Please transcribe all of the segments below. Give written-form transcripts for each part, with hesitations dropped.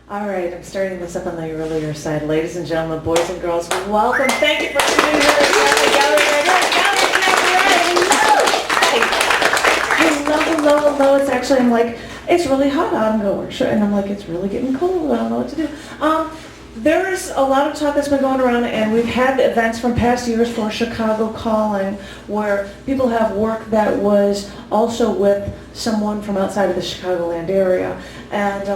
All right, I'm starting this up on the earlier side. Ladies and gentlemen, boys and girls, welcome. Thank you for tuning in to the hello. It's actually, I'm like, it's really hot out and go, and I'm like, it's really getting cold. I don't know what to do. There's a lot of talk that's been going around, and we've had events from past years for Chicago Calling, where people have work that was also with someone from outside of the Chicagoland area. And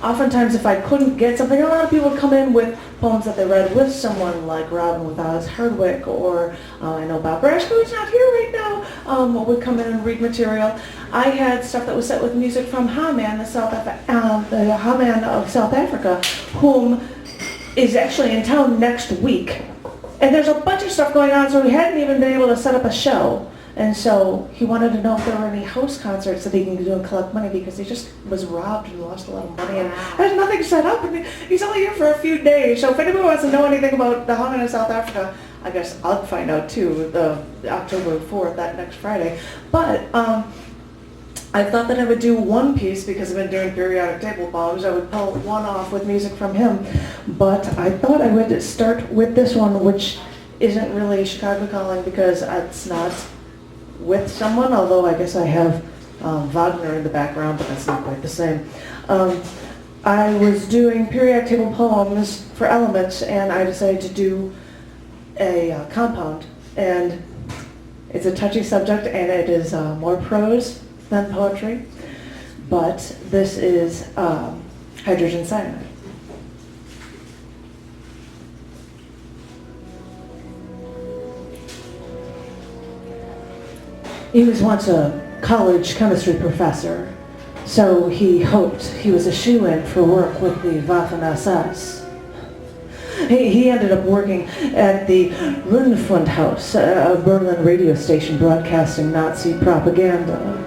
oftentimes, if I couldn't get something, a lot of people would come in with poems that they read with someone like Robin with Oz Hardwick, or I know Bob Brashko, who's not here right now, would come in and read material. I had stuff that was set with music from Haman, the Haman of South Africa, whom is actually in town next week. And there's a bunch of stuff going on, so we hadn't even been able to set up a show. And so he wanted to know if there were any house concerts that he can do and collect money, because he just was robbed and lost a lot of money and has nothing set up. And he's only here for a few days. So if anybody wants to know anything about the Haman in South Africa, I guess I'll find out too, the October 4th, that next Friday. But I thought that I would do one piece, because I've been doing periodic table poems. I would pull one off with music from him. But I thought I would start with this one, which isn't really Chicago Calling because it's not with someone, although I guess I have Wagner in the background, but that's not quite the same. I was doing periodic table poems for elements, and I decided to do a compound. And it's a touchy subject, and it is more prose than poetry, but this is hydrogen cyanide. He was once a college chemistry professor, so he hoped he was a shoo-in for work with the Waffen-SS. He ended up working at the Rundfunkhaus, a Berlin radio station broadcasting Nazi propaganda.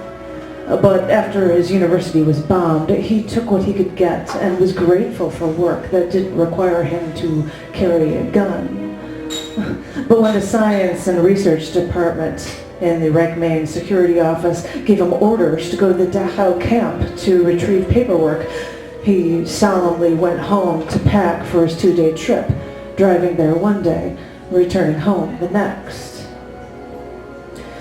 But after his university was bombed, he took what he could get and was grateful for work that didn't require him to carry a gun. But when the science and research department in the Reichsmain security office gave him orders to go to the Dachau camp to retrieve paperwork, he solemnly went home to pack for his 2-day trip, driving there one day, returning home the next.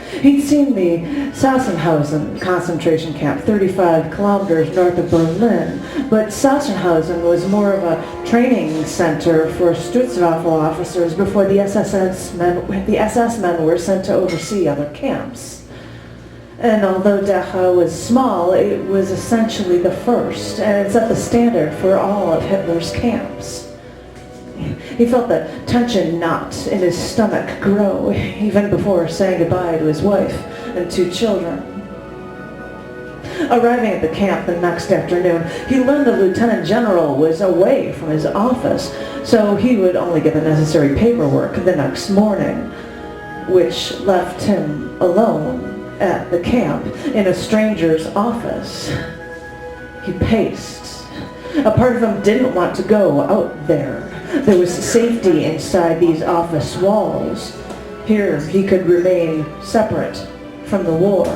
He'd seen the Sachsenhausen concentration camp 35 kilometers north of Berlin, but Sachsenhausen was more of a training center for Schutzwaffe officers before the SS men were sent to oversee other camps. And although Dachau was small, it was essentially the first, and it set the standard for all of Hitler's camps. He felt the tension knot in his stomach grow, even before saying goodbye to his wife and 2 children. Arriving at the camp the next afternoon, he learned the lieutenant general was away from his office, so he would only get the necessary paperwork the next morning, which left him alone at the camp in a stranger's office. He paced. A part of him didn't want to go out there. There was safety inside these office walls. Here he could remain separate from the war.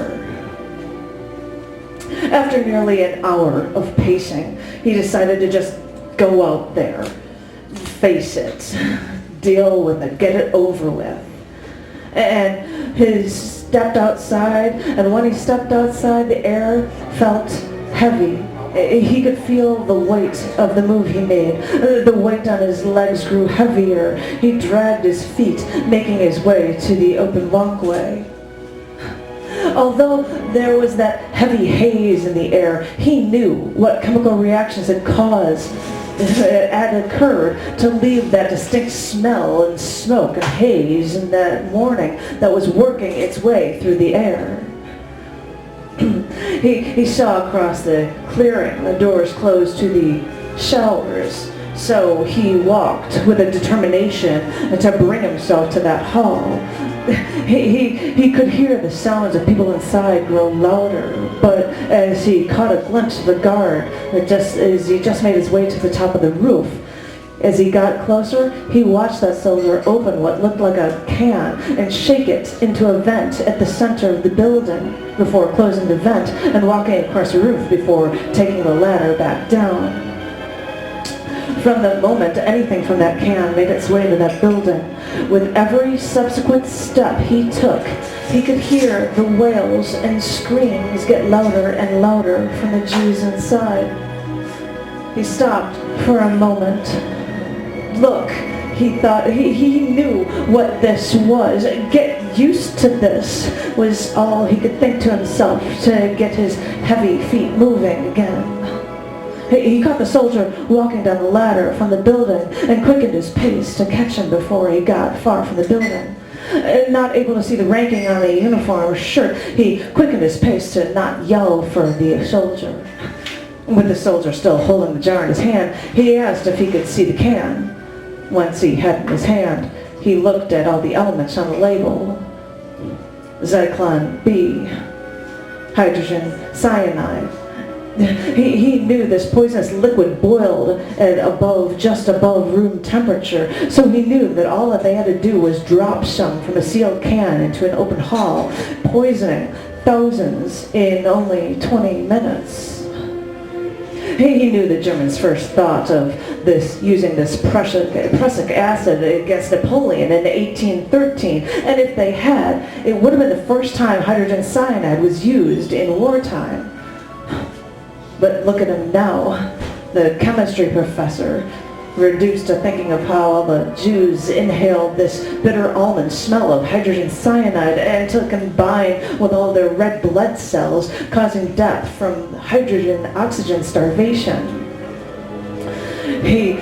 After nearly an hour of pacing, he decided to just go out there, face it, deal with it, get it over with. And he stepped outside, and when he stepped outside, the air felt heavy. He could feel the weight of the move he made. The weight on his legs grew heavier. He dragged his feet, making his way to the open walkway. Although there was that heavy haze in the air, he knew what chemical reactions had occurred to leave that distinct smell and smoke and haze in that morning that was working its way through the air. He saw across the clearing the doors closed to the showers, so he walked with a determination to bring himself to that hall. He could hear the sounds of people inside grow louder, but as he caught a glimpse of the guard, as he just made his way to the top of the roof, as he got closer, he watched that soldier open what looked like a can and shake it into a vent at the center of the building before closing the vent and walking across the roof before taking the ladder back down. From that moment, anything from that can made its way to that building. With every subsequent step he took, he could hear the wails and screams get louder and louder from the Jews inside. He stopped for a moment. Look, he thought, he knew what this was. Get used to this was all he could think to himself to get his heavy feet moving again. He caught the soldier walking down the ladder from the building and quickened his pace to catch him before he got far from the building. Not able to see the ranking on the uniform or shirt, he quickened his pace to not yell for the soldier. With the soldier still holding the jar in his hand, he asked if he could see the can. Once he had it in his hand, he looked at all the elements on the label. Zyklon B, hydrogen cyanide. He knew this poisonous liquid boiled at just above room temperature, so he knew that all that they had to do was drop some from a sealed can into an open hall, poisoning thousands in only 20 minutes. He knew the Germans' first thought of using this prussic acid against Napoleon in 1813, and if they had, it would have been the first time hydrogen cyanide was used in wartime. But look at him now, the chemistry professor, reduced to thinking of how all the Jews inhaled this bitter almond smell of hydrogen cyanide and to combine with all their red blood cells, causing death from hydrogen-oxygen starvation. He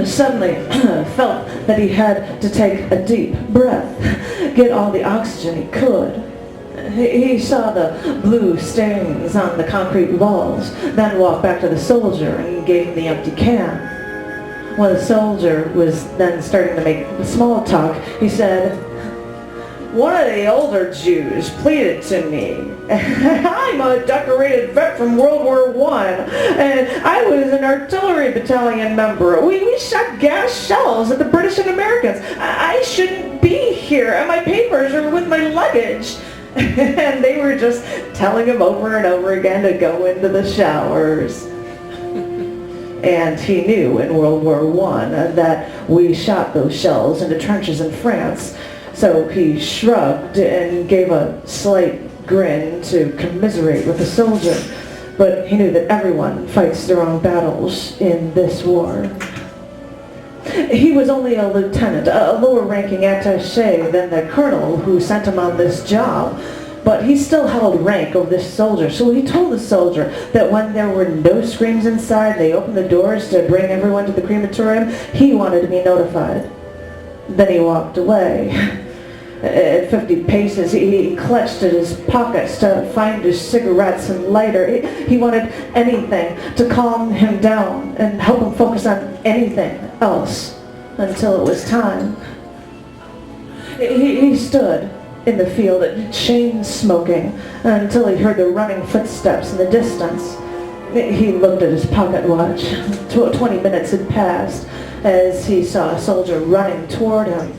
suddenly felt that he had to take a deep breath, get all the oxygen he could. He saw the blue stains on the concrete walls, then walked back to the soldier and gave him the empty can. When the soldier was then starting to make small talk, he said, "One of the older Jews pleaded to me. I'm a decorated vet from World War I, and I was an artillery battalion member. We shot gas shells at the British and Americans. I shouldn't be here, and my papers are with my luggage." And they were just telling him over and over again to go into the showers. And he knew in World War I that we shot those shells into trenches in France. So he shrugged and gave a slight grin to commiserate with the soldier. But he knew that everyone fights their own battles in this war. He was only a lieutenant, a lower-ranking attaché than the colonel who sent him on this job. But he still held rank over this soldier, so he told the soldier that when there were no screams inside, they opened the doors to bring everyone to the crematorium, he wanted to be notified. Then he walked away. At 50 paces, he clutched at his pockets to find his cigarettes and lighter. He wanted anything to calm him down and help him focus on anything else until it was time. He stood in the field, chain smoking, until he heard the running footsteps in the distance. He looked at his pocket watch. 20 minutes had passed as he saw a soldier running toward him.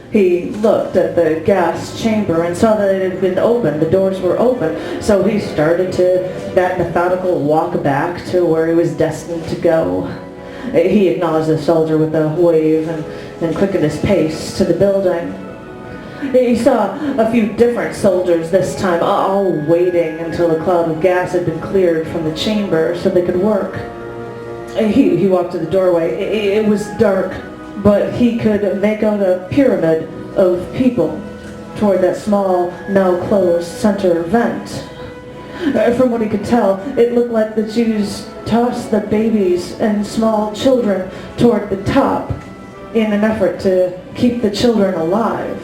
He looked at the gas chamber and saw that it had been opened. The doors were open. So he started that methodical walk back to where he was destined to go. He acknowledged the soldier with a wave and quickened his pace to the building. He saw a few different soldiers this time, all waiting until the cloud of gas had been cleared from the chamber so they could work. He walked to the doorway. It was dark, but he could make out a pyramid of people toward that small, now closed center vent. From what he could tell, it looked like the Jews tossed the babies and small children toward the top in an effort to keep the children alive.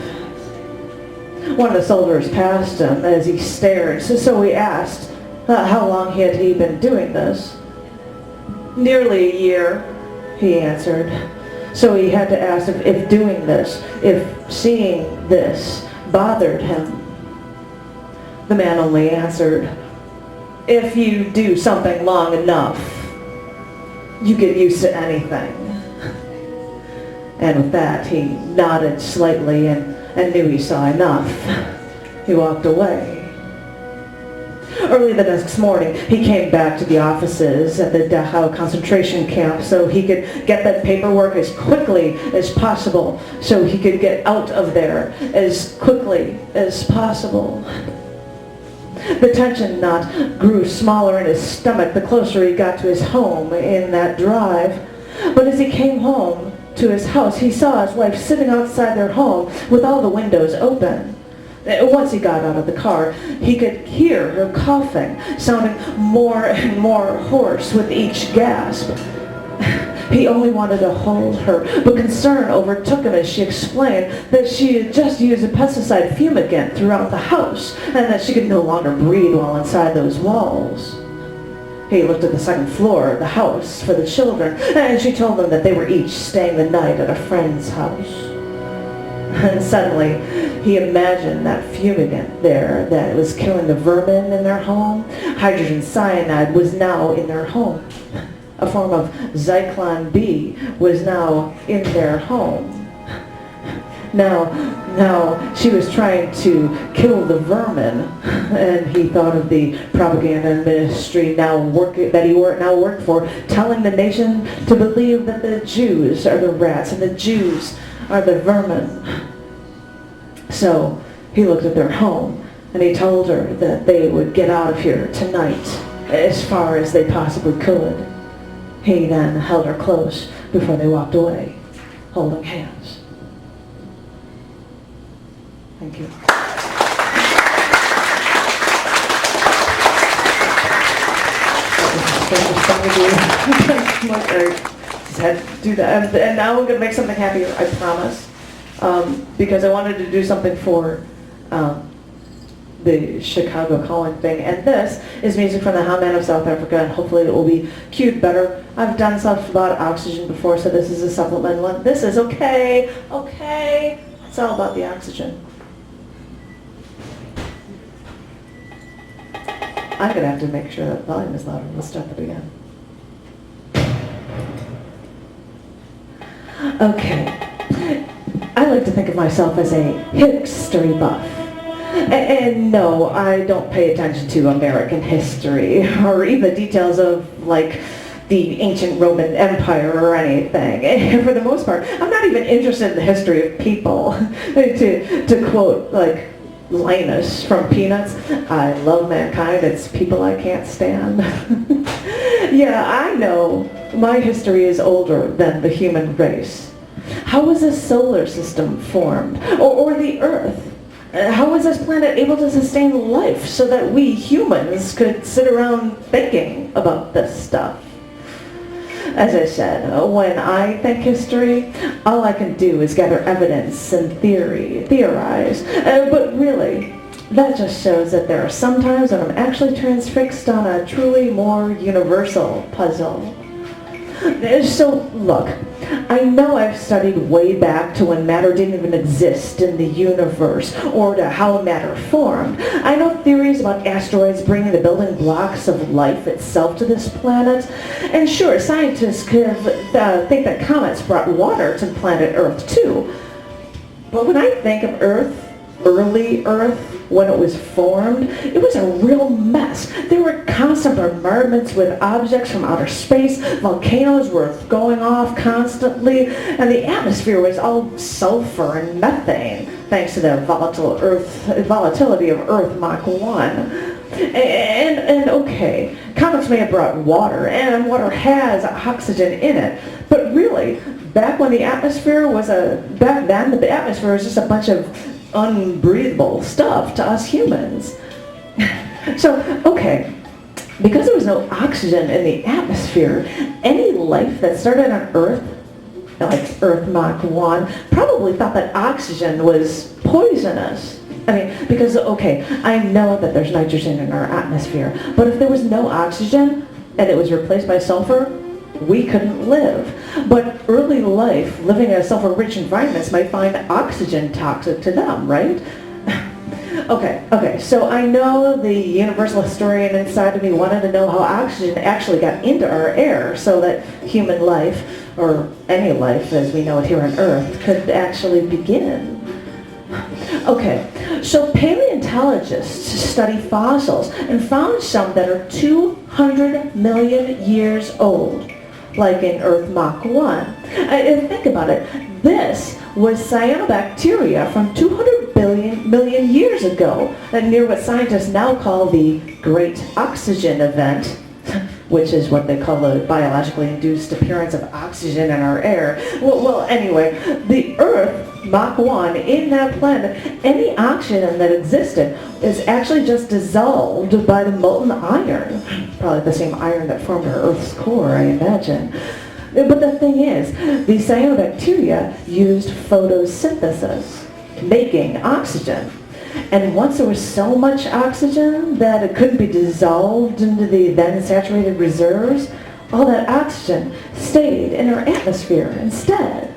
One of the soldiers passed him as he stared, so he asked how long had he been doing this. "Nearly a year," he answered. So he had to ask if doing this, if seeing this, bothered him. The man only answered, "If you do something long enough, you get used to anything." And with that, he nodded slightly and knew he saw enough. He walked away. Early the next morning, he came back to the offises at the Dachau concentration camp so he could get that paperwork as quickly as possible, so he could get out of there as quickly as possible. The tension knot grew smaller in his stomach the closer he got to his home in that drive. But as he came home to his house, he saw his wife sitting outside their home with all the windows open. Once he got out of the car, he could hear her coughing, sounding more and more hoarse with each gasp. He only wanted to hold her, but concern overtook him as she explained that she had just used a pesticide fumigant throughout the house and that she could no longer breathe while inside those walls. He looked at the second floor of the house for the children, and she told them that they were each staying the night at a friend's house. And suddenly, he imagined that fumigant there that was killing the vermin in their home. Hydrogen cyanide was now in their home. A form of Zyklon B was now in their home. Now she was trying to kill the vermin, and he thought of the propaganda ministry that he now worked for, telling the nation to believe that the Jews are the rats and the Jews are the vermin. So he looked at their home, and he told her that they would get out of here tonight as far as they possibly could. He then held her close before they walked away, holding hands. Thank you. Just had to do that. And now I'm going to make something happier, I promise. Because I wanted to do something for the Chicago Calling thing. And this is music from the Hotman of South Africa, and hopefully it will be cued better. I've done stuff about oxygen before, so this is a supplement one. This is okay. It's all about the oxygen. I'm going to have to make sure that volume is louder. Let's start that again. Okay. I like to think of myself as a history buff. And no, I don't pay attention to American history or even the details of, like, the ancient Roman Empire or anything. And for the most part, I'm not even interested in the history of people. To quote, like, Linus from Peanuts, I love mankind, it's people I can't stand. Yeah, I know my history is older than the human race. How was this solar system formed? Or the Earth? How was this planet able to sustain life so that we humans could sit around thinking about this stuff? As I said, when I think history, all I can do is gather evidence and theorize. But really, that just shows that there are some times when I'm actually transfixed on a truly more universal puzzle. So, look, I know I've studied way back to when matter didn't even exist in the universe, or to how matter formed. I know theories about asteroids bringing the building blocks of life itself to this planet. And sure, scientists could think that comets brought water to planet Earth too. But when I think of Earth, early Earth, when it was formed, it was a real mess. There were constant bombardments with objects from outer space, volcanoes were going off constantly, and the atmosphere was all sulfur and methane, thanks to the volatility of Earth Mach 1. And okay, comets may have brought water, and water has oxygen in it, but really, back then the atmosphere was just a bunch of unbreathable stuff to us humans. So, okay, because there was no oxygen in the atmosphere, any life that started on Earth, like Earth Mach 1, probably thought that oxygen was poisonous. I mean, because, okay, I know that there's nitrogen in our atmosphere, but if there was no oxygen and it was replaced by sulfur, we couldn't live. But early life, living in sulfur-rich environments, might find oxygen toxic to them, right? Okay, so I know the universal historian inside of me wanted to know how oxygen actually got into our air so that human life, or any life as we know it here on Earth, could actually begin. Okay, So paleontologists study fossils and found some that are 200 million years old, like in Earth Mach 1. And think about it. This was cyanobacteria from 200 million years ago, near what scientists now call the Great Oxygen Event, which is what they call the biologically induced appearance of oxygen in our air. Well, anyway, the Earth, Mach 1, in that planet, any oxygen that existed is actually just dissolved by the molten iron. Probably the same iron that formed our Earth's core, I imagine. But the thing is, the cyanobacteria used photosynthesis, making oxygen. And once there was so much oxygen that it couldn't be dissolved into the then saturated reserves, all that oxygen stayed in our atmosphere instead.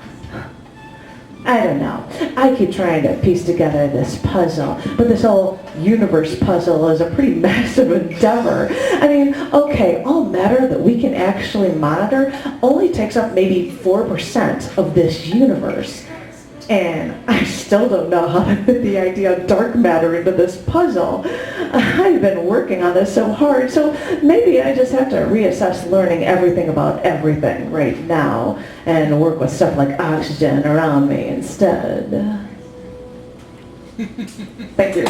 I don't know. I keep trying to piece together this puzzle, but this whole universe puzzle is a pretty massive endeavor. I mean, okay, all matter that we can actually monitor only takes up maybe 4% of this universe. And I still don't know how to fit the idea of dark matter into this puzzle. I've been working on this so hard, so maybe I just have to reassess learning everything about everything right now and work with stuff like oxygen around me instead. Thank you.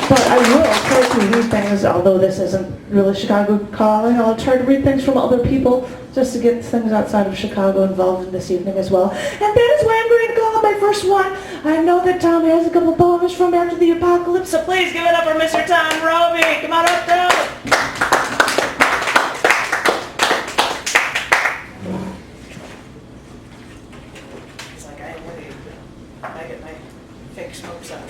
But I will try to read things, although this isn't really Chicago calling. I'll try to read things from other people just to get things outside of Chicago involved in this evening as well. And that is why I'm going to go on my first one. I know that Tom has a couple poems from after the apocalypse, so please give it up for Mr. Tom Roby. Come on up, Tom. It's like I'm ready. I get my fake smokes out.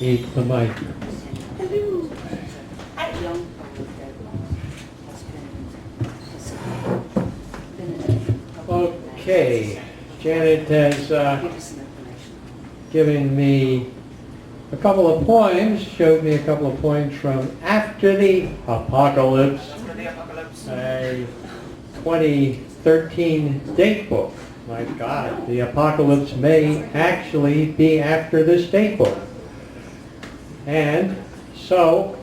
Eat the mic. Okay, Janet has given me a couple of poems, showed me a couple of poems from After the Apocalypse, a 2013 date book. My God, the apocalypse may actually be after this date book. And so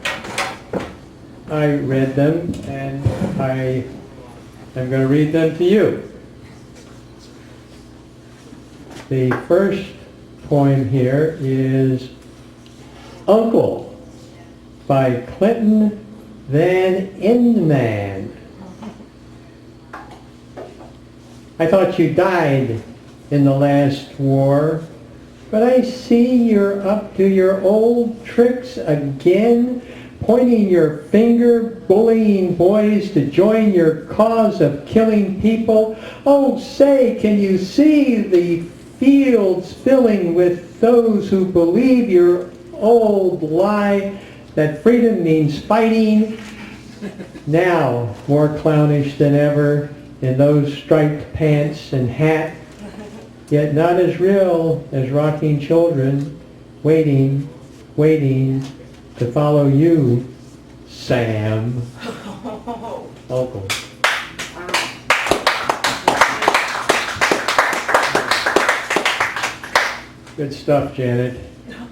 I read them, and I am going to read them to you. The first poem here is Uncle by Clinton Van Inman. I thought you died in the last war, but I see you're up to your old tricks again, pointing your finger, bullying boys to join your cause of killing people. Oh, say, can you see the fields filling with those who believe your old lie that freedom means fighting? Now, more clownish than ever, in those striped pants and hat, yet not as real as rocking children, waiting to follow you, Sam. Uncle. Good stuff, Janet.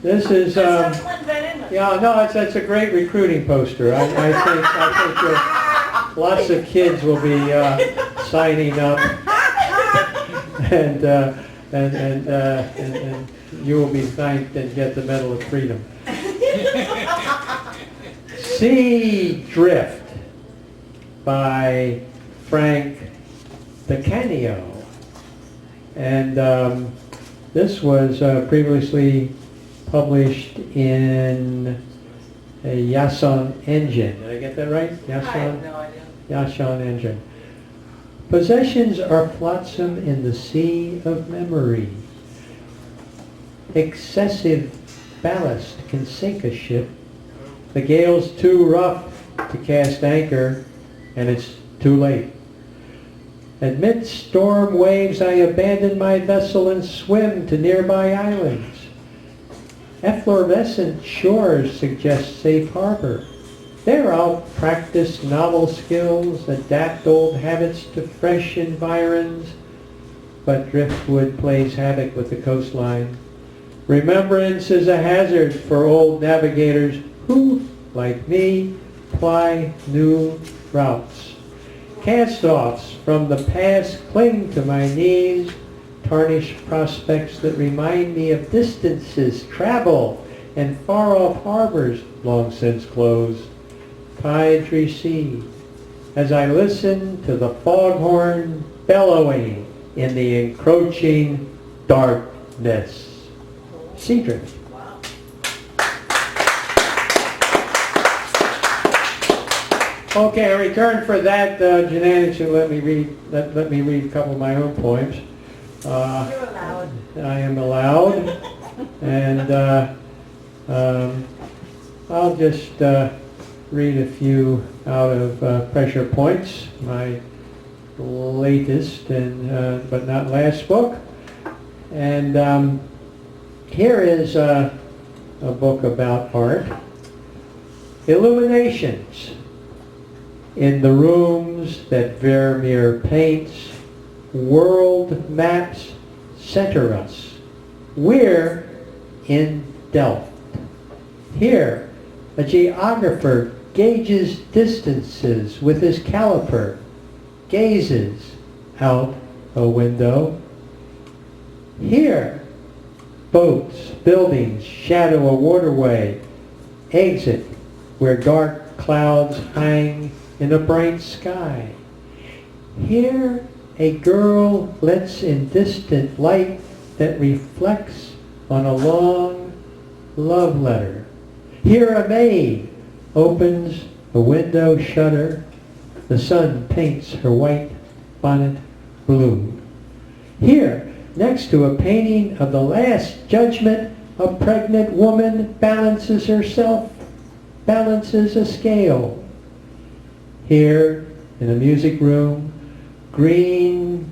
This is, yeah, no, it's a great recruiting poster. I think lots of kids will be signing up, and you will be thanked and get the Medal of Freedom. Sea Drift by Frank DeCanio. And this was previously published in a Yason Engine. Did I get that right? Yason? I have no idea. Yason Engine. Possessions are flotsam in the sea of memory. Excessive ballast can sink a ship. The gale's too rough to cast anchor, and it's too late. Amid storm waves I abandon my vessel and swim to nearby islands. Efflorescent shores suggest safe harbor. There I'll practice novel skills, adapt old habits to fresh environs, but driftwood plays havoc with the coastline. Remembrance is a hazard for old navigators who, like me, ply new routes. Cast-offs from the past cling to my knees, tarnished prospects that remind me of distances traveled and far-off harbors long since closed. Tides recede as I listen to the foghorn bellowing in the encroaching darkness. Sea drift. Okay, in return for that, Janet should let me read a couple of my own poems. You're allowed. I am allowed, and I'll just read a few out of Pressure Points, my latest and but not last book. And here is a book about art. Illuminations. In the rooms that Vermeer paints, world maps center us. We're in Delft. Here, a geographer gauges distances with his caliper, gazes out a window. Here, boats, buildings shadow a waterway, exit where dark clouds hang in a bright sky. Here, a girl lets in distant light that reflects on a long love letter. Here, a maid opens a window shutter. The sun paints her white bonnet blue. Here, next to a painting of the Last Judgment, a pregnant woman balances herself, balances a scale. Here, in a music room, green,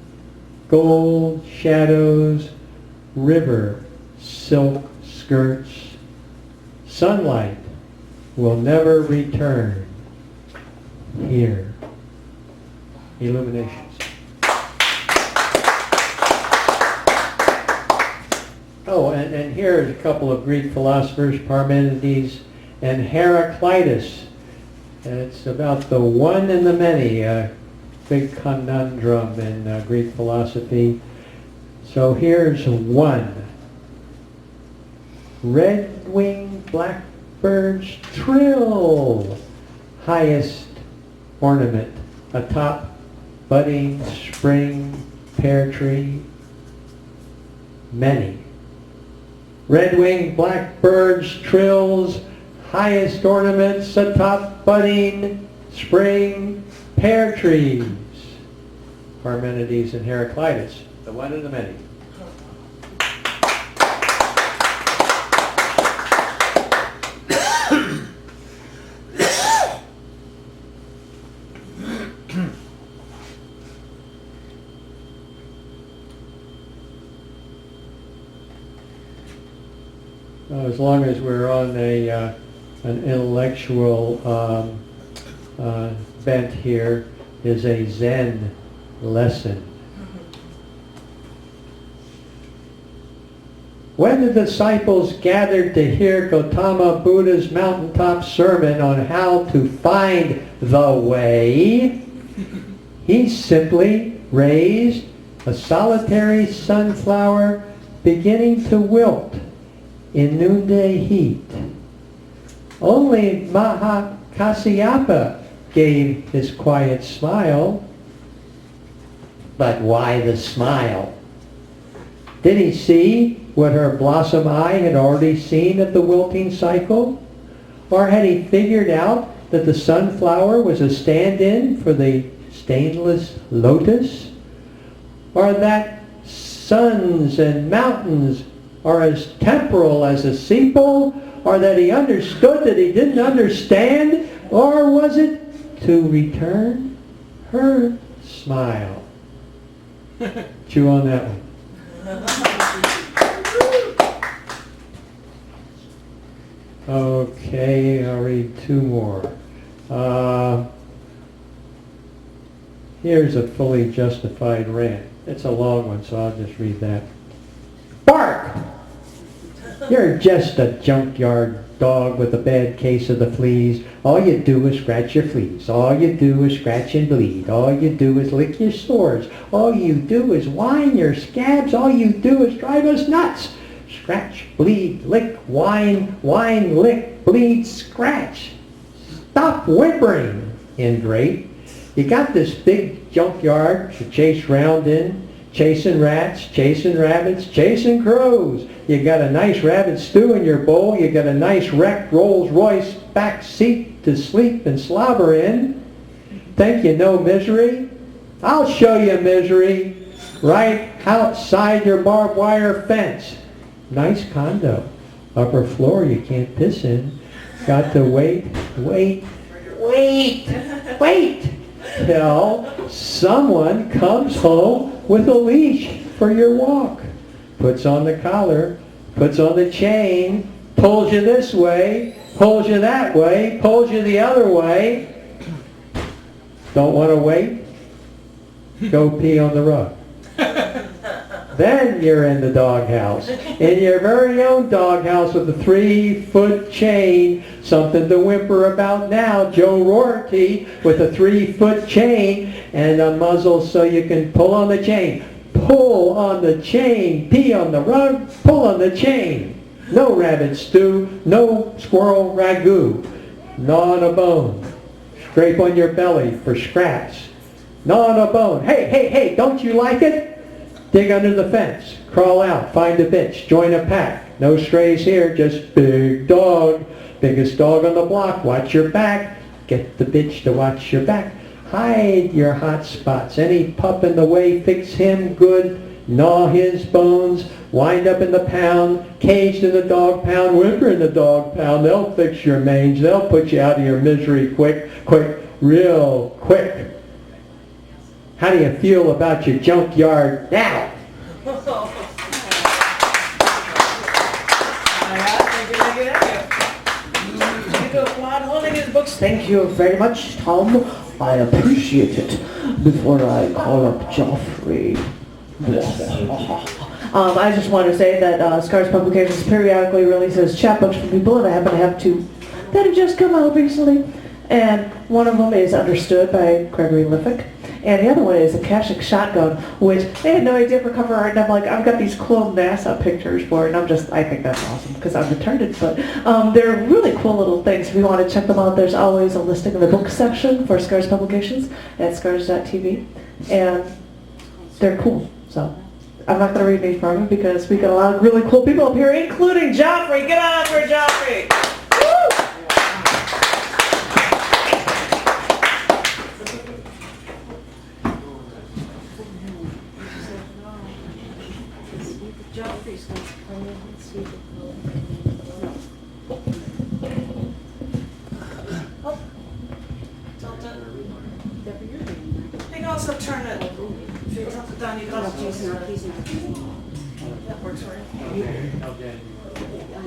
gold shadows, river, silk skirts. Sunlight will never return. Here. Illuminations. Oh, and here's a couple of Greek philosophers, Parmenides and Heraclitus. And it's about the one and the many, a big conundrum in Greek philosophy. So here's one. Red-winged blackbirds trill, highest ornament atop budding spring pear tree. Many. Red-winged blackbirds trills, highest ornaments atop budding spring pear trees. Parmenides and Heraclitus, the one and the many. As long as we're on an intellectual bent here, is a Zen lesson. When the disciples gathered to hear Gautama Buddha's mountaintop sermon on how to find the way, he simply raised a solitary sunflower beginning to wilt in noonday heat. Only Mahakasyapa gave his quiet smile. But why the smile? Did he see what her blossom eye had already seen of the wilting cycle? Or had he figured out that the sunflower was a stand-in for the stainless lotus? Or that suns and mountains are as temporal as a sepal? Or that he understood that he didn't understand? Or was it to return her smile? Chew on that one. Okay, I'll read two more. Here's a fully justified rant. It's a long one, so I'll just read that. Bark! You're just a junkyard dog with a bad case of the fleas. All you do is scratch your fleas. All you do is scratch and bleed. All you do is lick your sores. All you do is whine your scabs. All you do is drive us nuts. Scratch, bleed, lick, whine, lick, bleed, scratch. Stop whimpering, ingrate. You got this big junkyard to chase round in, chasing rats, chasing rabbits, chasing crows. You got a nice rabbit stew in your bowl. You got a nice wrecked Rolls Royce back seat to sleep and slobber in. Think you know misery? I'll show you misery right outside your barbed wire fence. Nice condo. Upper floor you can't piss in. Got to wait till someone comes home with a leash for your walk. Puts on the collar, puts on the chain, pulls you this way, pulls you that way, pulls you the other way. Don't want to wait? Go pee on the rug. Then you're in the doghouse. In your very own doghouse with a 3-foot chain. Something to whimper about now. Joe Rorty with a 3-foot chain and a muzzle so you can pull on the chain. Pull on the chain. Pee on the rug. Pull on the chain. No rabbit stew. No squirrel ragu. Gnaw on a bone. Scrape on your belly for scraps. Gnaw on a bone. Hey, don't you like it? Dig under the fence, crawl out, find a bitch, join a pack. No strays here, just big dog. Biggest dog on the block, watch your back. Get the bitch to watch your back. Hide your hot spots. Any pup in the way, fix him good. Gnaw his bones, wind up in the pound, caged in the dog pound, whimper in the dog pound. They'll fix your mange, they'll put you out of your misery quick, real quick. How do you feel about your junkyard now? Thank you very much, Tom. I appreciate it. Before I call up Joffrey. I just want to say that Scars Publications periodically releases chapbooks for people, and I happen to have two that have just come out recently. And one of them is Understood by Gregory Liffick. And the other one is Akashic Shotgun, which they had no idea for cover art. And I'm like, I've got these cool NASA pictures for it. And I think that's awesome because I'm retarded. But they're really cool little things. If you want to check them out, there's always a listing in the book section for Scars Publications at scars.tv. And they're cool. So I'm not going to read any from them because we got a lot of really cool people up here, including Joffrey. Get on up here, Joffrey. Woo! You can also turn it, if you drop it down, you can also use it. That works for you.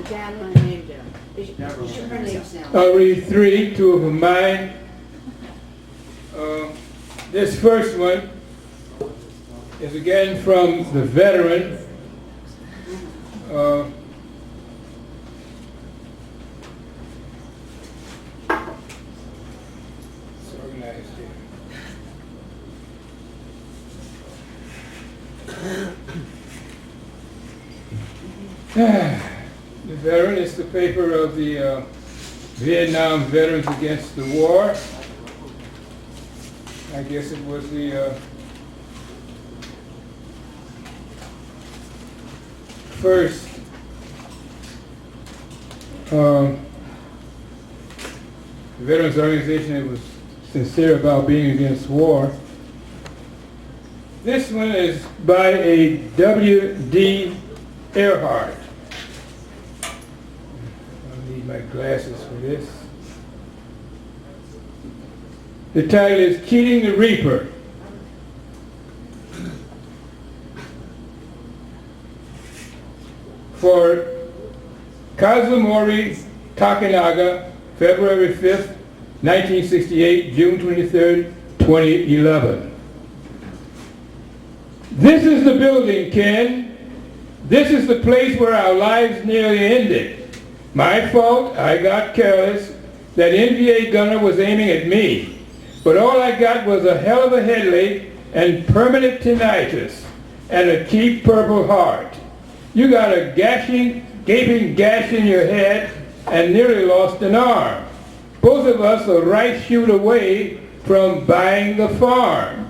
Dan, my name down. You should her names down. I'll read three, two of them mine. This first one is again from the veteran. It's organized here. The veteran is the paper of the Vietnam Veterans Against the War. I guess it was the first veterans organization that was sincere about being against war. This one is by a W.D. Earhart. I need my glasses for this. The title is Keating the Reaper. For Kazumori Takanaga, February 5th, 1968, June 23rd, 2011. This is the building, Ken. This is the place where our lives nearly ended. My fault, I got careless. That NVA gunner was aiming at me. But all I got was a hell of a headache and permanent tinnitus and a cheap Purple Heart. You got a gaping gash in your head and nearly lost an arm. Both of us are right shoot away from buying the farm.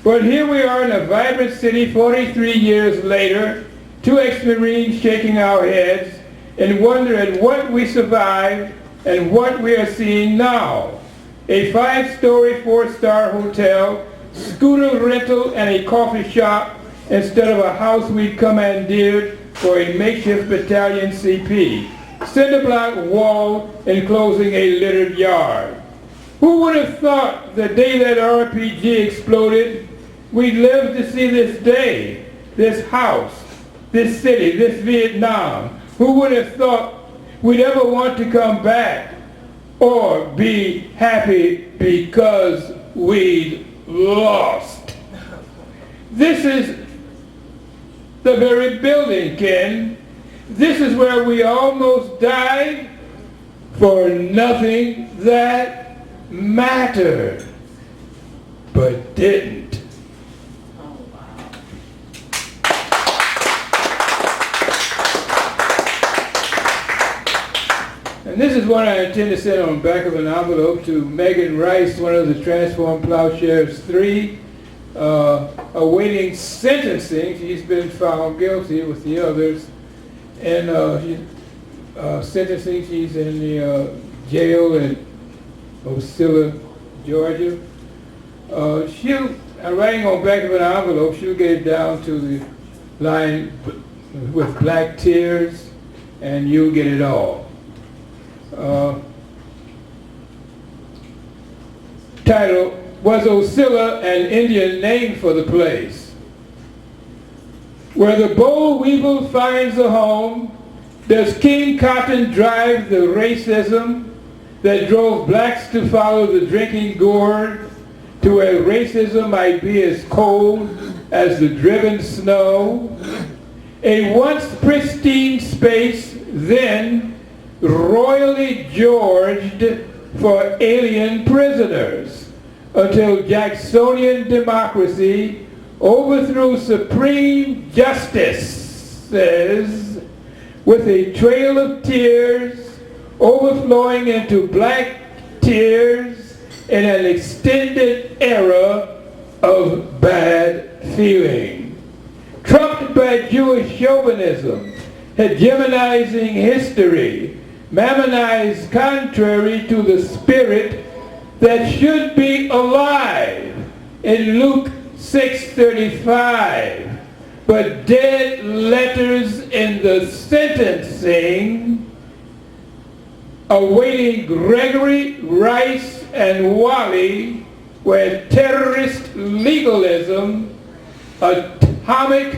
But here we are in a vibrant city 43 years later, two ex-Marines shaking our heads and wonder at what we survived and what we are seeing now. A 5-story, 4-star hotel, scooter rental, and a coffee shop instead of a house we'd commandeered for a makeshift battalion CP. Cinder block wall enclosing a littered yard. Who would have thought the day that RPG exploded, we'd live to see this day, this house, this city, this Vietnam? Who would have thought we'd ever want to come back or be happy because we'd lost? This is the very building, Ken. This is where we almost died for nothing that mattered, but didn't. And this is what I intend to send on the back of an envelope to Megan Rice, one of the Transformed Plowshares 3, awaiting sentencing. She's been found guilty with the others. And sentencing, she's in the jail in Ocilla, Georgia. I'm writing on the back of an envelope, she'll get it down to the line with black tears, and you'll get it all. Title, was Ocilla an Indian name for the place? Where the boll weevil finds a home, does King Cotton drive the racism that drove blacks to follow the drinking gourd to where racism might be as cold as the driven snow? A once pristine space, then royally gorged for alien prisoners, until Jacksonian democracy overthrew supreme justices with a trail of tears overflowing into black tears in an extended era of bad feeling. Trumped by Jewish chauvinism, hegemonizing history, mammonized contrary to the spirit that should be alive in Luke 6:35, but dead letters in the sentencing, awaiting Gregory, Rice, and Wally, where terrorist legalism atomically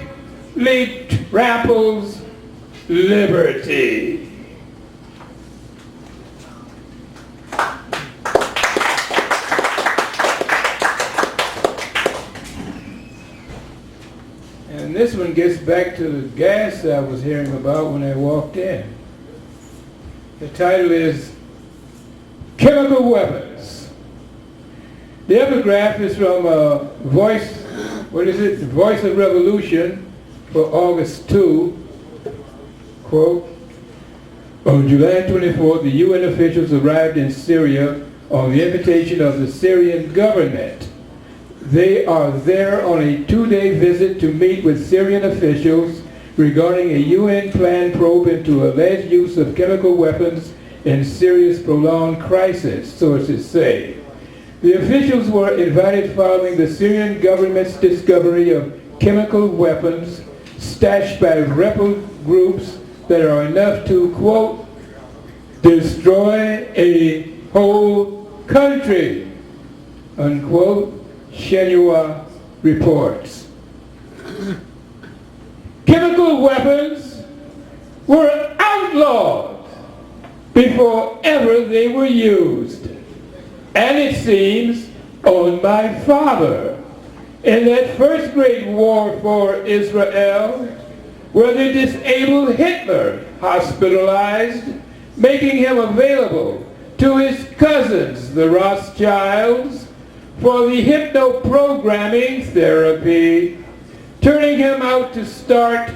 tramples liberty. And this one gets back to the gas I was hearing about when I walked in. The title is Chemical Weapons. The epigraph is from Voice of Revolution for August 2. Quote, on July 24th, the UN officials arrived in Syria on the invitation of the Syrian government. They are there on a 2-day visit to meet with Syrian officials regarding a UN-planned probe into alleged use of chemical weapons in Syria's prolonged crisis, sources say. The officials were invited following the Syrian government's discovery of chemical weapons stashed by rebel groups that are enough to, quote, destroy a whole country, unquote, Shenhua reports. Chemical weapons were outlawed before ever they were used. And it seems on my father. In that first great war for Israel, where they disabled Hitler, hospitalized, making him available to his cousins, the Rothschilds, for the hypnoprogramming therapy, turning him out to start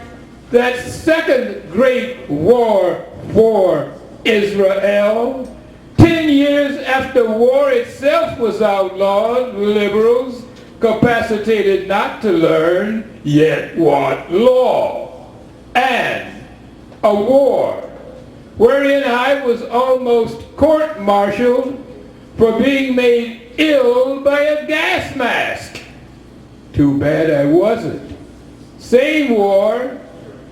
that second great war for Israel. 10 years after war itself was outlawed, liberals, capacitated not to learn, yet want law. And a war wherein I was almost court-martialed for being made ill by a gas mask. Too bad I wasn't. Same war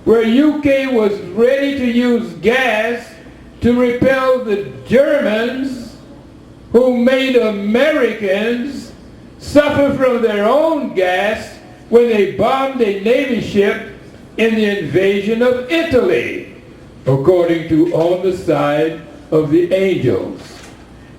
where UK was ready to use gas to repel the Germans who made Americans suffer from their own gas when they bombed a Navy ship in the invasion of Italy, according to On the Side of the Angels.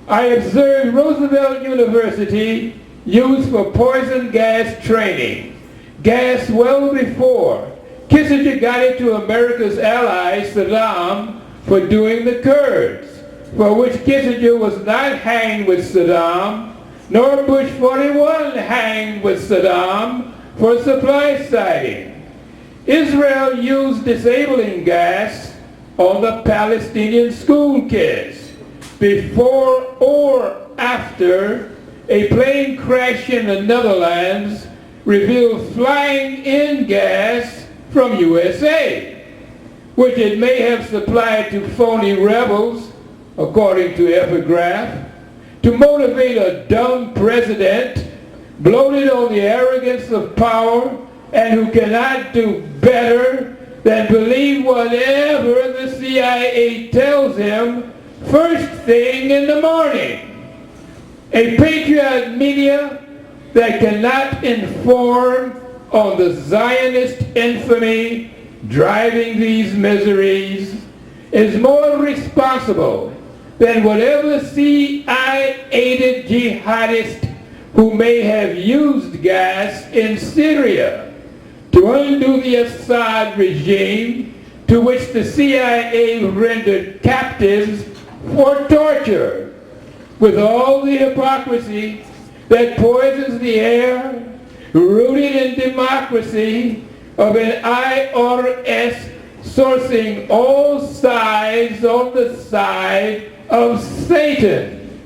I observed Roosevelt University used for poison gas training, gas well before Kissinger got it to America's ally, Saddam, for doing the Kurds, for which Kissinger was not hanged with Saddam, nor Bush 41 hanged with Saddam for supply siding. Israel used disabling gas on the Palestinian school kids before or after a plane crash in the Netherlands revealed flying-in gas from USA, which it may have supplied to phony rebels, according to Epigraph, to motivate a dumb president bloated on the arrogance of power and who cannot do better than believe whatever the CIA tells him first thing in the morning. A patriot media that cannot inform on the Zionist infamy driving these miseries is more responsible than whatever CIA-aided jihadist who may have used gas in Syria to undo the Assad regime, to which the CIA rendered captives for torture, with all the hypocrisy that poisons the air, rooted in democracy, of an IRS sourcing all sides on the side of Satan,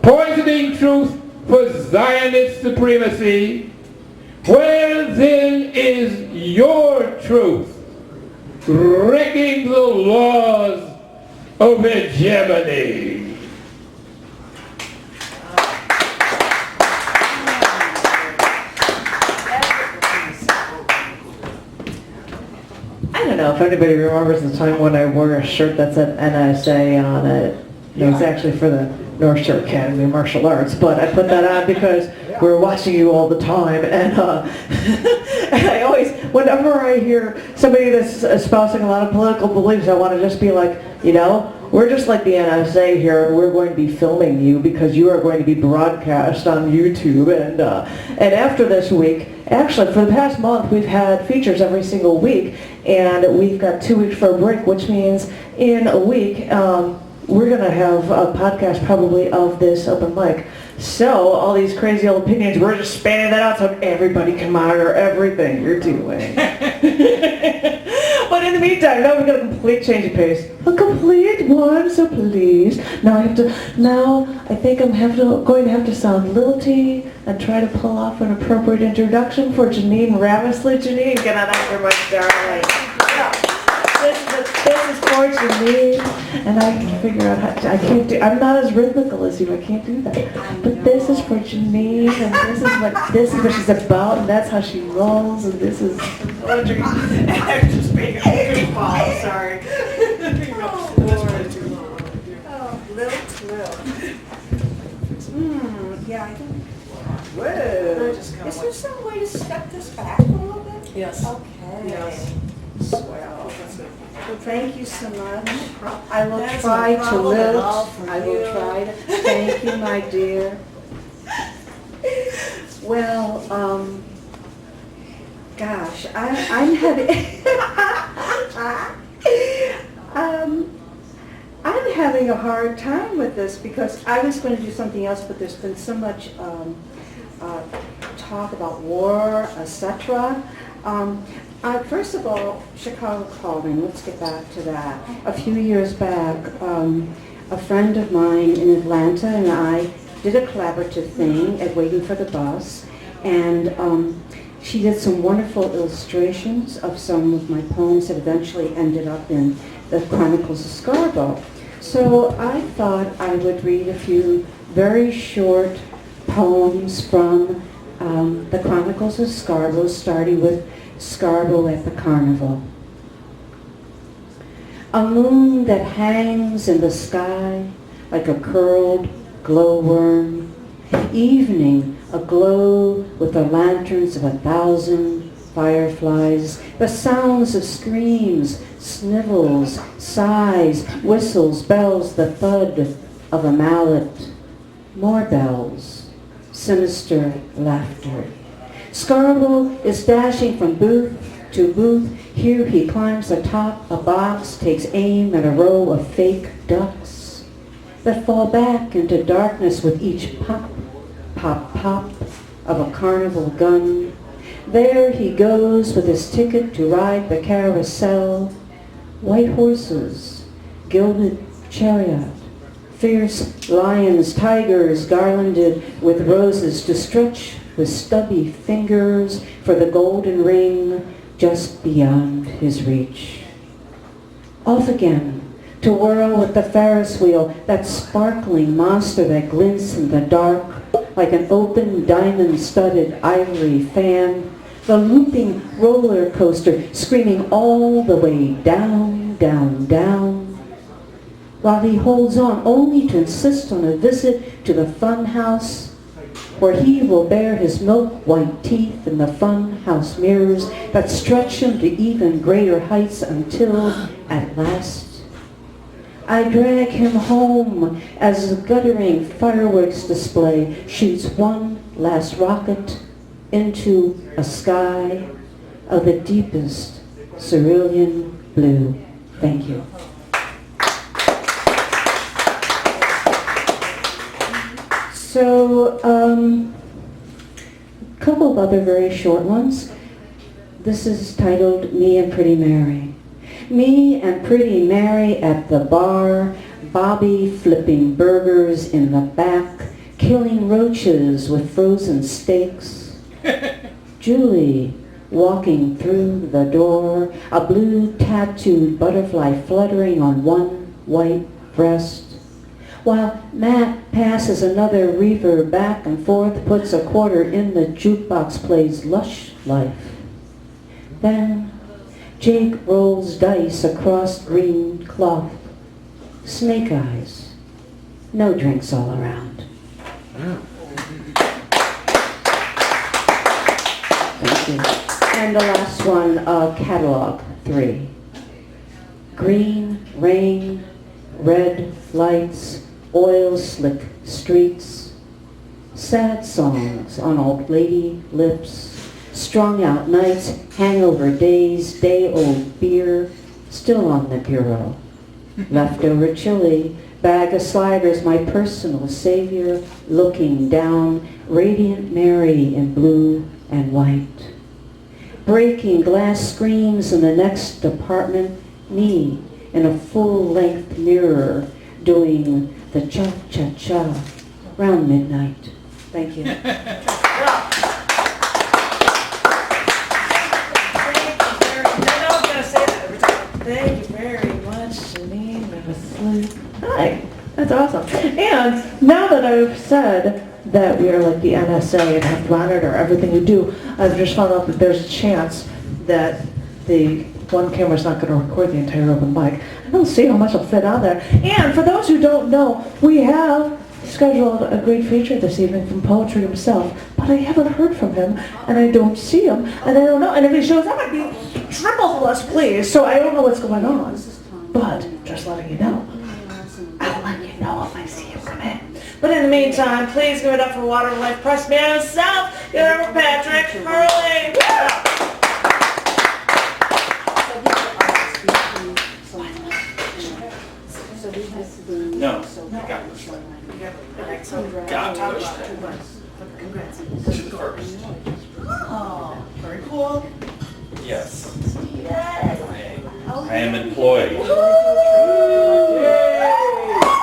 poisoning truth for Zionist supremacy. Where then is your truth, wrecking the laws of hegemony? I don't know if anybody remembers the time when I wore a shirt that said NSA on it. It was actually for the North Shore Academy of Martial Arts, but I put that on because we were watching you all the time, and and I always, whenever I hear somebody that's espousing a lot of political beliefs, I want to just be like, you know, we're just like the NSA here, and we're going to be filming you because you are going to be broadcast on YouTube, and after this week, actually for the past month, we've had features every single week, and we've got 2 weeks for a break, which means in a week, we're going to have a podcast probably of this open mic. So all these crazy old opinions, we're just spanning that out so everybody can monitor everything you're doing. But in the meantime, now we've got a complete change of pace. A complete one, so please. Now I think I'm going to have to sound lilty and try to pull off an appropriate introduction for Janine Ravisley. Janine, get on up here, my darling. Yeah. This is for Janine, and I can figure out how to, I'm not as rhythmical as you, I can't do that. But this is for Janine, and this is what she's about, and that's how she rolls, and this is poetry. I'm just being a goofball, sorry. Yeah, I think. Whoa. Is there some way to step this back a little bit? Yes. Okay. Yes. Well, thank you so much. I will That's try a to problem at live. all for I will you. try to, thank you, my dear. Well, gosh, I'm having, I'm having a hard time with this because I was going to do something else, but there's been so much talk about war, etc. First of all, Chicago calling, let's get back to that. A few years back, a friend of mine in Atlanta and I did a collaborative thing at Waiting for the Bus, and she did some wonderful illustrations of some of my poems that eventually ended up in the Chronicles of Scarborough. So I thought I would read a few very short poems from the Chronicles of Scarborough, starting with Scarborough at the Carnival. A moon that hangs in the sky like a curled glowworm. Evening aglow with the lanterns of 1,000 fireflies. The sounds of screams, snivels, sighs, whistles, bells, the thud of a mallet. More bells, sinister laughter. Scarborough is dashing from booth to booth. Here he climbs atop a box, takes aim at a row of fake ducks that fall back into darkness with each pop, pop, pop of a carnival gun. There he goes with his ticket to ride the carousel. White horses, gilded chariot, fierce lions, tigers garlanded with roses to stretch with stubby fingers for the golden ring just beyond his reach. Off again to whirl with the Ferris wheel, that sparkling monster that glints in the dark like an open diamond-studded ivory fan. The looping roller coaster screaming all the way down, down, down, while he holds on only to insist on a visit to the fun house where he will bare his milk-white teeth in the fun house mirrors that stretch him to even greater heights until, at last, I drag him home as the guttering fireworks display shoots one last rocket into a sky of the deepest cerulean blue. Thank you. So, a couple of other very short ones. This is titled Me and Pretty Mary. Me and Pretty Mary at the bar, Bobby flipping burgers in the back, killing roaches with frozen steaks. Julie walking through the door, a blue tattooed butterfly fluttering on one white breast, while Matt passes another reefer back and forth, puts a quarter in the jukebox, plays Lush Life. Then Jake rolls dice across green cloth. Snake eyes. No drinks all around. Thank you. And the last one, catalog 3. Green rain, red lights, oil slick streets, sad songs on old lady lips, strung out nights, hangover days, day-old beer, still on the bureau, leftover chili, bag of sliders, my personal savior, looking down, radiant Mary in blue and white. Breaking glass screens in the next apartment, me in a full-length mirror doing the cha-cha-cha around midnight. Thank you. Thank you very much, Janine. Never asleep. Hi, that's awesome. And now that I've said that we are like the NSA and have to monitor everything we do, I've just found out that there's a chance that the one camera's not going to record the entire open mic. I don't see how much will fit on there. And for those who don't know, we have scheduled a great feature this evening from Poetry himself, but I haven't heard from him, and I don't see him, and I don't know. And if he shows up, I'd be triple the less, please. So I don't know what's going on, but just letting you know. I'll let you know if I see you come in. But in the meantime, please give it up for Water Life Press Man himself. Give it up for Patrick Hurley. No, I got pushed. Got pushed to the first. Oh, very cool. Yes. I am employed.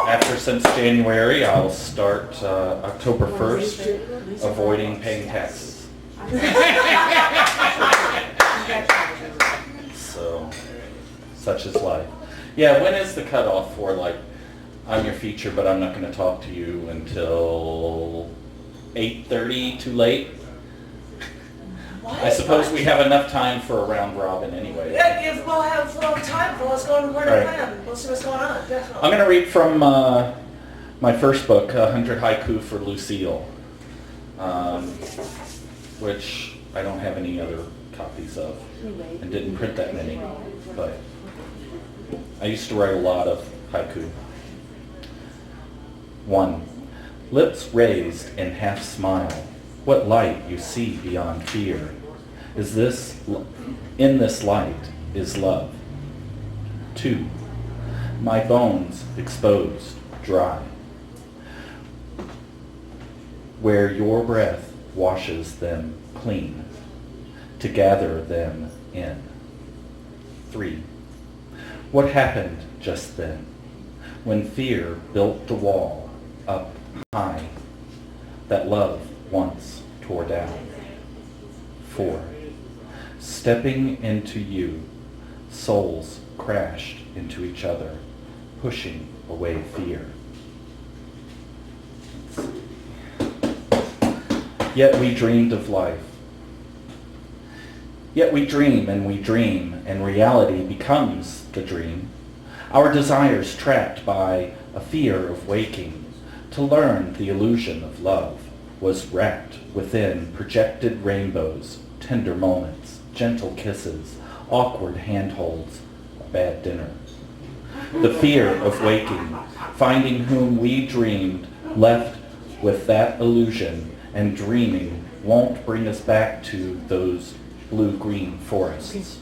After since January, I'll start October 1st, avoiding paying taxes. So, such is life. Yeah, when is the cutoff for, like, I'm your feature, but I'm not going to talk to you until 8:30, too late? I suppose we have enough time for a round robin anyway. Yeah, if we'll have a little time for let's go into word Right. of plan. We'll see what's going on, definitely. I'm going to read from my first book, 100 Haiku for Lucille, which I don't have any other copies of and didn't print that many, but I used to write a lot of haiku. 1. Lips raised in half smile, what light you see beyond fear. In this light is love. 2. My bones exposed, dry, where your breath washes them clean, to gather them in. 3. What happened just then, when fear built the wall up high that love once tore down? 4. Stepping into you, souls crashed into each other, pushing away fear. Yet we dreamed of life. Yet we dream, and reality becomes the dream. Our desires trapped by a fear of waking, to learn the illusion of love was wrapped within projected rainbows, tender moments, gentle kisses, awkward handholds, a bad dinner. The fear of waking, finding whom we dreamed, left with that illusion, and dreaming won't bring us back to those blue-green forests.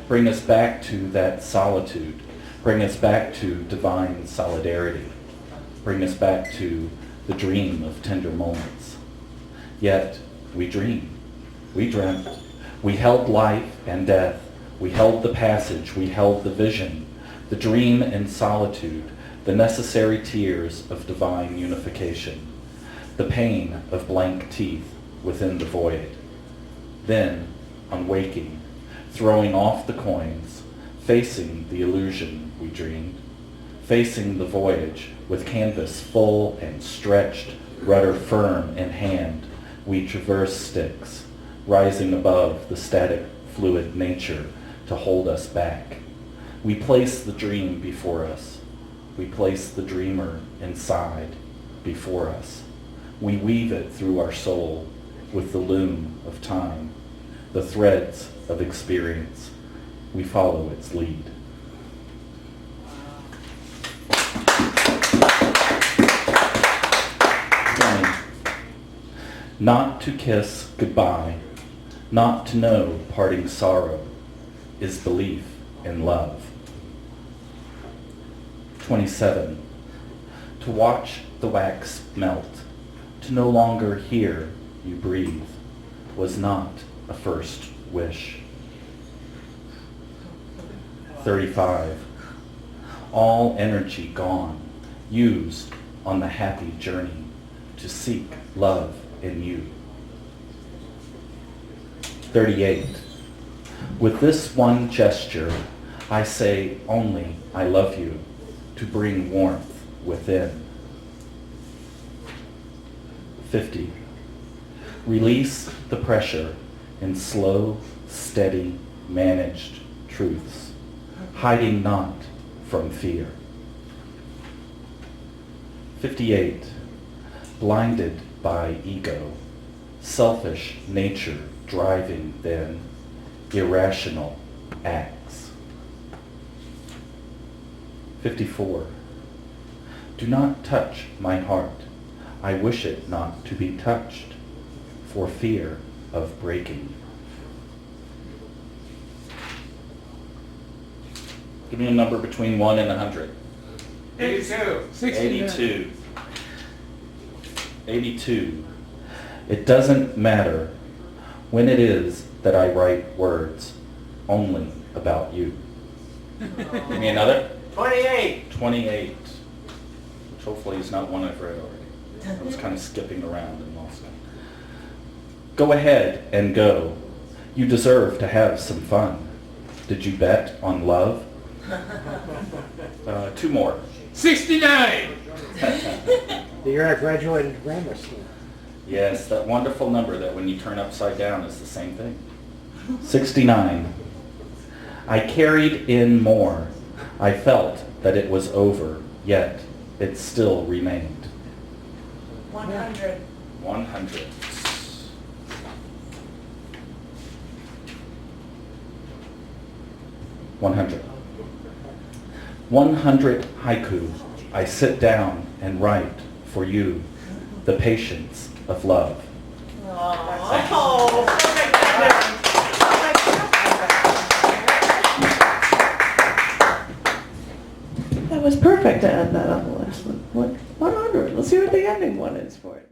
Bring us back to that solitude. Bring us back to divine solidarity. Bring us back to the dream of tender moments. Yet we dreamed. We dreamt. We held life and death. We held the passage. We held the vision. The dream in solitude. The necessary tears of divine unification. The pain of blank teeth within the void. Then, on waking, throwing off the coins, facing the illusion we dreamed, facing the voyage with canvas full and stretched, rudder firm in hand, we traverse Styx, rising above the static fluid nature to hold us back. We place the dream before us. We place the dreamer inside before us. We weave it through our soul with the loom of time, the threads of experience. We follow its lead. Not to kiss goodbye, not to know parting sorrow, is belief in love. 27. To watch the wax melt, to no longer hear you breathe, was not a first wish. 35. All energy gone, used on the happy journey to seek love in you. 38. With this one gesture, I say only I love you to bring warmth within. 50. Release the pressure in slow, steady, managed truths, hiding not from fear. 58. Blinded by ego, selfish nature driving then, irrational acts. 54. Do not touch my heart. I wish it not to be touched, for fear of breaking. Give me a number between 1 and 100. 82. 82. 82. It doesn't matter when it is that I write words only about you. Give me another. 28. 28. Which hopefully is not one I've read already. I was kind of skipping around and lost it. Go ahead and go. You deserve to have some fun. Did you bet on love? 2 more. 69. The year I graduated grammar school. Yes, that wonderful number that when you turn upside down is the same thing. 69. I carried in more. I felt that it was over, yet it still remained. 100. 100. 100. 100 haiku. I sit down and write for you the patience of love. Oh, that was perfect to add that on the list. 100. Let's see what the ending one is for it.